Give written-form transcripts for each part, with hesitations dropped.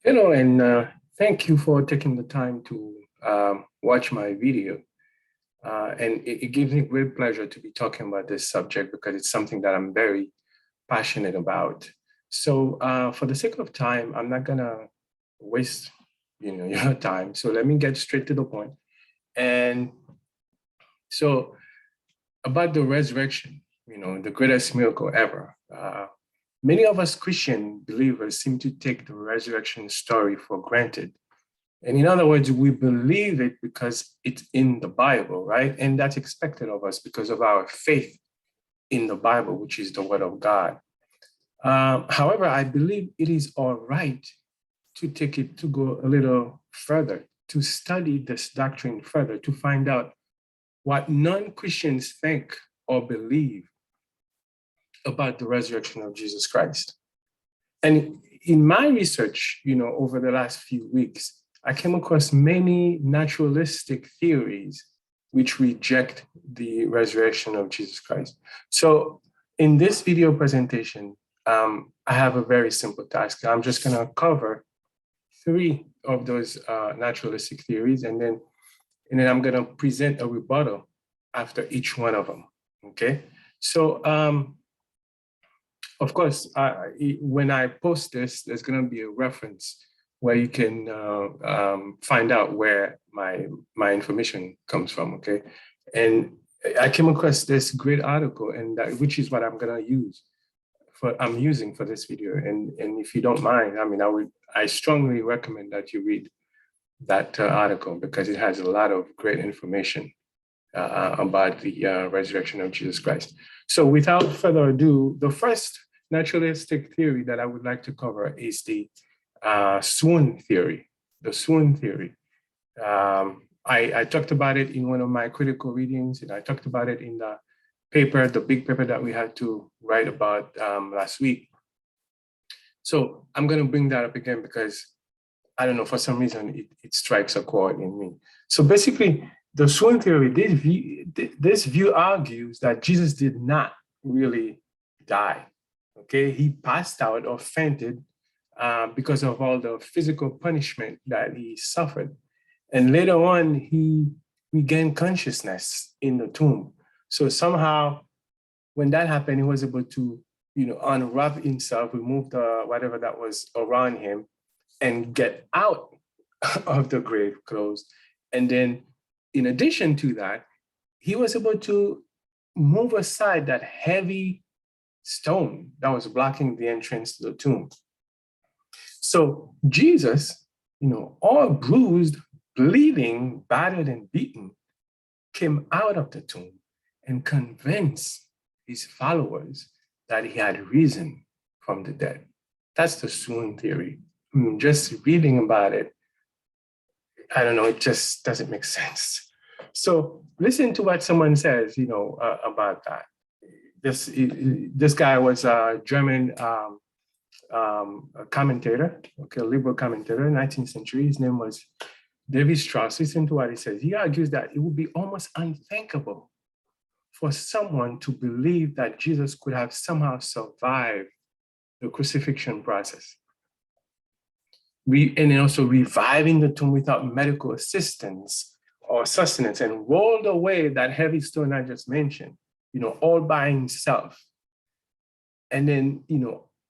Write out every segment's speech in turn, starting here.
Hello, and thank you for taking the time to watch my video. And it gives me great pleasure to be talking about this subject because it's something that I'm very passionate about. So, for the sake of time, I'm not gonna waste, your time. So let me get straight to the point. And so, about the resurrection, the greatest miracle ever. Many of us Christian believers seem to take the resurrection story for granted. And in other words, we believe it because it's in the Bible, right? And that's expected of us because of our faith in the Bible, which is the Word of God. However, I believe it is all right to take it to go a little further, to study this doctrine further, to find out what non Christians think or believe about the resurrection of Jesus Christ. And in my research, over the last few weeks, I came across many naturalistic theories which reject the resurrection of Jesus Christ. So in this video presentation, I have a very simple task. I'm just going to cover three of those naturalistic theories, and then I'm going to present a rebuttal after each one of them. Okay. So of course, when I post this, there's going to be a reference where you can find out where my information comes from. Okay, and I came across this great article, and which is what I'm using for this video. And if you don't mind, I strongly recommend that you read that article because it has a lot of great information about the resurrection of Jesus Christ. So without further ado, the first naturalistic theory that I would like to cover is the swoon theory, the swoon theory. I talked about it in one of my critical readings, and I talked about it in the paper, the big paper that we had to write about last week. So I'm going to bring that up again because I don't know, for some reason, it strikes a chord in me. So basically, the swoon theory, this view argues that Jesus did not really die. Okay, he passed out or fainted because of all the physical punishment that he suffered. And later on, he regained consciousness in the tomb. So somehow, when that happened, he was able to, unwrap himself, remove the whatever that was around him, and get out of the grave clothes. And then, in addition to that, he was able to move aside that heavy stone that was blocking the entrance to the tomb. So Jesus, all bruised, bleeding, battered, and beaten, came out of the tomb and convinced his followers that he had risen from the dead. That's the swoon theory. Just reading about it, I don't know, it just doesn't make sense. So listen to what someone says, about that. This guy was a German commentator, a liberal commentator, 19th century. His name was David Strauss. Listen to what he says. He argues that it would be almost unthinkable for someone to believe that Jesus could have somehow survived the crucifixion process. And then also reviving the tomb without medical assistance or sustenance, and rolled away that heavy stone I just mentioned, all by himself. And then,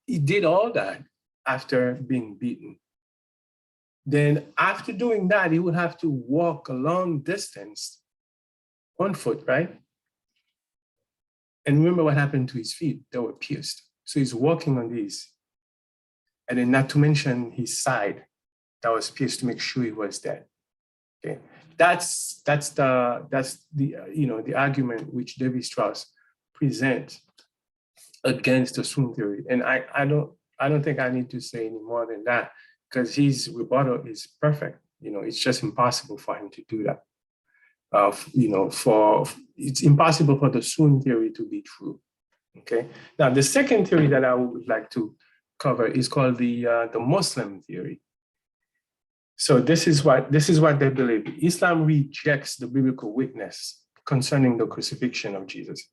he did all that after being beaten. Then after doing that, he would have to walk a long distance on foot, right? And remember what happened to his feet, they were pierced. So he's walking on these. And then not to mention his side that was pierced to make sure he was dead. Okay, that's the argument which David Strauss presents against the swoon theory. And I don't think I need to say any more than that because his rebuttal is perfect. It's just impossible for him to do that. It's impossible for the swoon theory to be true. Okay. Now the second theory that I would like to cover is called the Muslim theory. So this is what they believe. Islam rejects the biblical witness concerning the crucifixion of Jesus.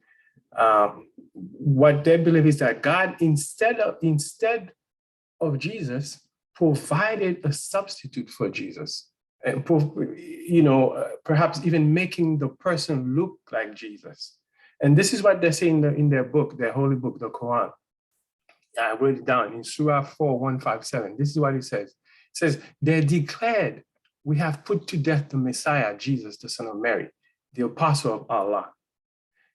What they believe is that God, instead of Jesus, provided a substitute for Jesus, and perhaps even making the person look like Jesus. And this is what they say in their book, their holy book, the Quran. I wrote it down in Surah 4:157. This is what it says. It says, they declared, we have put to death the Messiah, Jesus, the son of Mary, the apostle of Allah.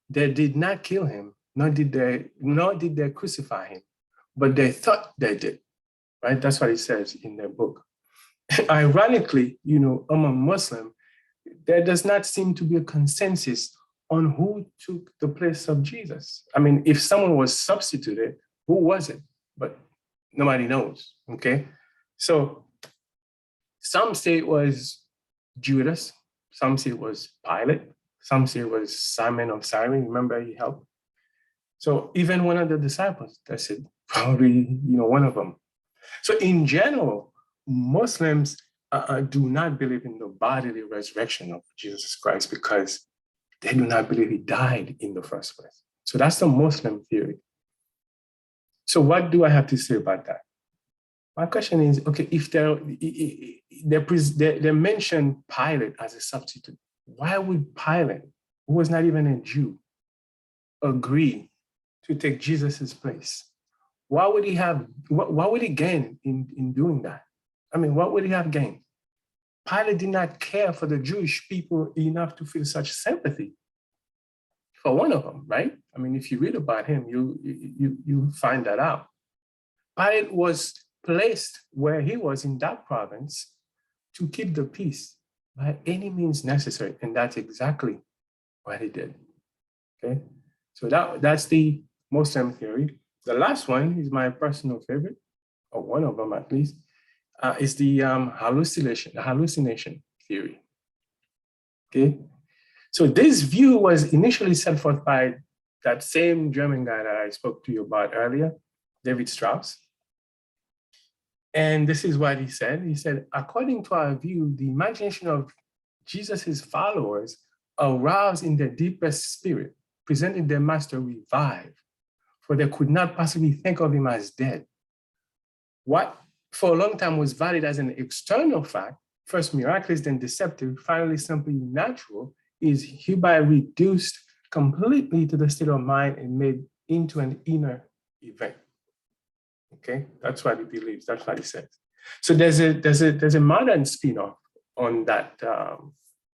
They did not kill him, nor did they crucify him, but they thought they did, right? That's what it says in their book. Ironically, among Muslims, there does not seem to be a consensus on who took the place of Jesus. I mean, if someone was substituted, who was it? But nobody knows, okay? So some say it was Judas, some say it was Pilate, some say it was Simon of Cyrene. Remember, he helped. So even one of the disciples, they said probably, one of them. So in general, Muslims do not believe in the bodily resurrection of Jesus Christ because they do not believe he died in the first place. So that's the Muslim theory. So what do I have to say about that? My question is, okay, if they mention Pilate as a substitute, why would Pilate, who was not even a Jew, agree to take Jesus's place? What would he gain in doing that? I mean, what would he have gained? Pilate did not care for the Jewish people enough to feel such sympathy for one of them, right? I mean, if you read about him, you find that out. Pilate was placed where he was in that province to keep the peace by any means necessary, and that's exactly what he did. Okay, so that's the Muslim theory. The last one is my personal favorite, or one of them at least, is the hallucination theory. Okay, so this view was initially set forth by that same German guy that I spoke to you about earlier, David Strauss. And this is what he said. He said, according to our view, the imagination of Jesus's followers aroused in their deepest spirit, presenting their master revived, for they could not possibly think of him as dead. What for a long time was valid as an external fact, first miraculous, then deceptive, finally simply natural, is hereby reduced completely to the state of mind and made into an inner event. Okay, that's what he believes. That's what he says. So there's a modern spin-off on that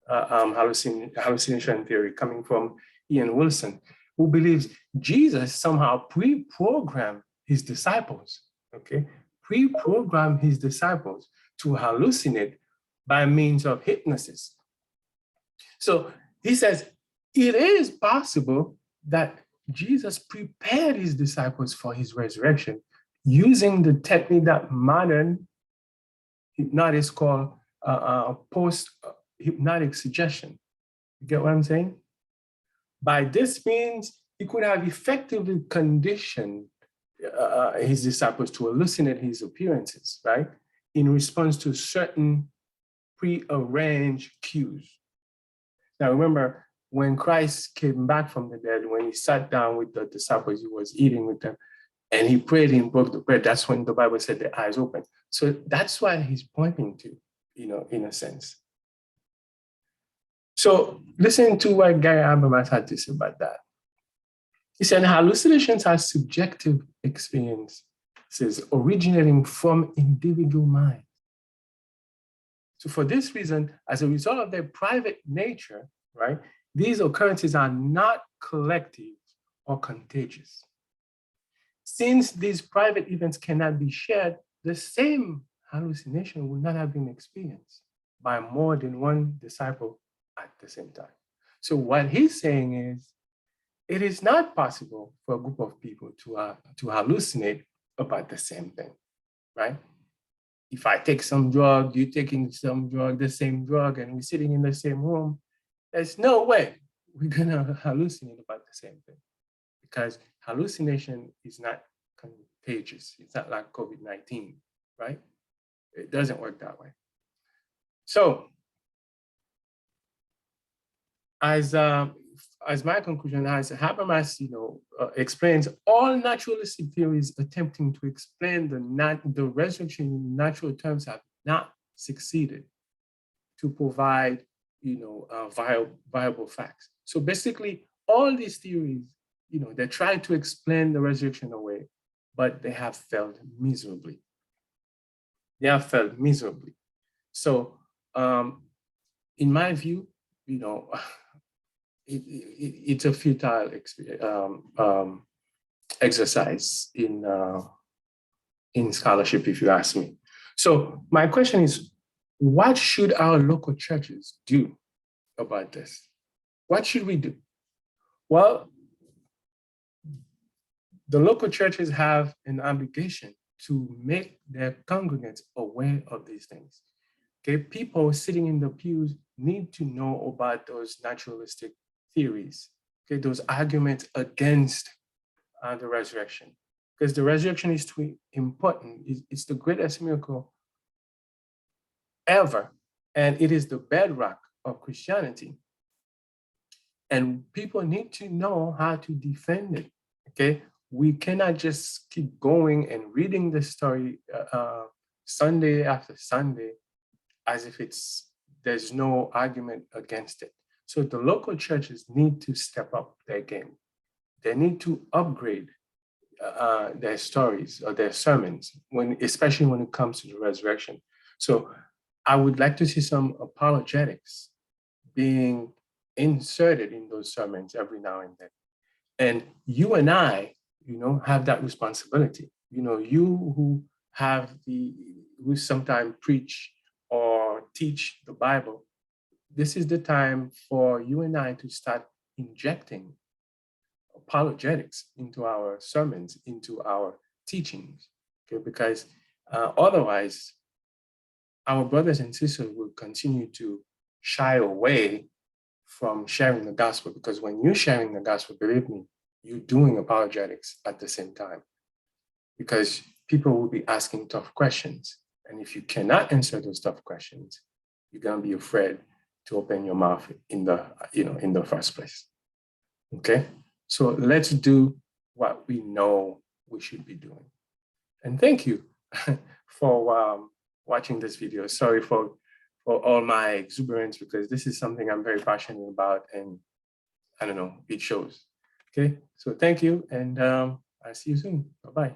hallucination theory coming from Ian Wilson, who believes Jesus somehow pre-programmed his disciples. Okay, pre-programmed his disciples to hallucinate by means of hypnosis. So he says it is possible that Jesus prepared his disciples for his resurrection using the technique that modern hypnotics call post-hypnotic suggestion. You get what I'm saying? By this means, he could have effectively conditioned his disciples to hallucinate his appearances, right? In response to certain pre-arranged cues. Now, remember, when Christ came back from the dead, when he sat down with the disciples, he was eating with them, and he prayed and broke the bread. That's when the Bible said their eyes opened. So that's what he's pointing to, in a sense. So listen to what Gary Habermas had to say about that. He said, hallucinations are subjective experiences originating from individual minds. So for this reason, as a result of their private nature, right, these occurrences are not collective or contagious. Since these private events cannot be shared, the same hallucination will not have been experienced by more than one disciple at the same time. So what he's saying is, it is not possible for a group of people to hallucinate about the same thing, right? If I take some drug, you're taking some drug, the same drug, and we're sitting in the same room, there's no way we're gonna hallucinate about the same thing, because hallucination is not contagious. It's not like COVID-19, right? It doesn't work that way. So, as as my conclusion, as Habermas, explains, all naturalistic theories attempting to explain the resurrection in natural terms have not succeeded to provide, viable facts. So basically, all these theories, they try to explain the resurrection away, but they have failed miserably. They have failed miserably. So, in my view, it's a futile exercise in scholarship, if you ask me. So my question is, what should our local churches do about this? What should we do? Well, the local churches have an obligation to make their congregants aware of these things. Okay, people sitting in the pews need to know about those naturalistic theories, okay, those arguments against the resurrection, because the resurrection is too important. It's the greatest miracle ever, and it is the bedrock of Christianity. And people need to know how to defend it, okay? We cannot just keep going and reading the story Sunday after Sunday as if there's no argument against it. So the local churches need to step up their game. They need to upgrade their stories or their sermons, especially when it comes to the resurrection. So I would like to see some apologetics being inserted in those sermons every now and then. And you and I, have that responsibility. You who sometimes preach or teach the Bible, this is the time for you and I to start injecting apologetics into our sermons, into our teachings, okay? Because otherwise, our brothers and sisters will continue to shy away from sharing the gospel, because when you're sharing the gospel, believe me, you're doing apologetics at the same time, because people will be asking tough questions. And if you cannot answer those tough questions, you're going to be afraid to open your mouth in the first place. Okay? So let's do what we know we should be doing. And thank you for watching this video. Sorry for all my exuberance, because this is something I'm very passionate about, and I don't know, it shows. Okay, so thank you, and I'll see you soon. Bye-bye.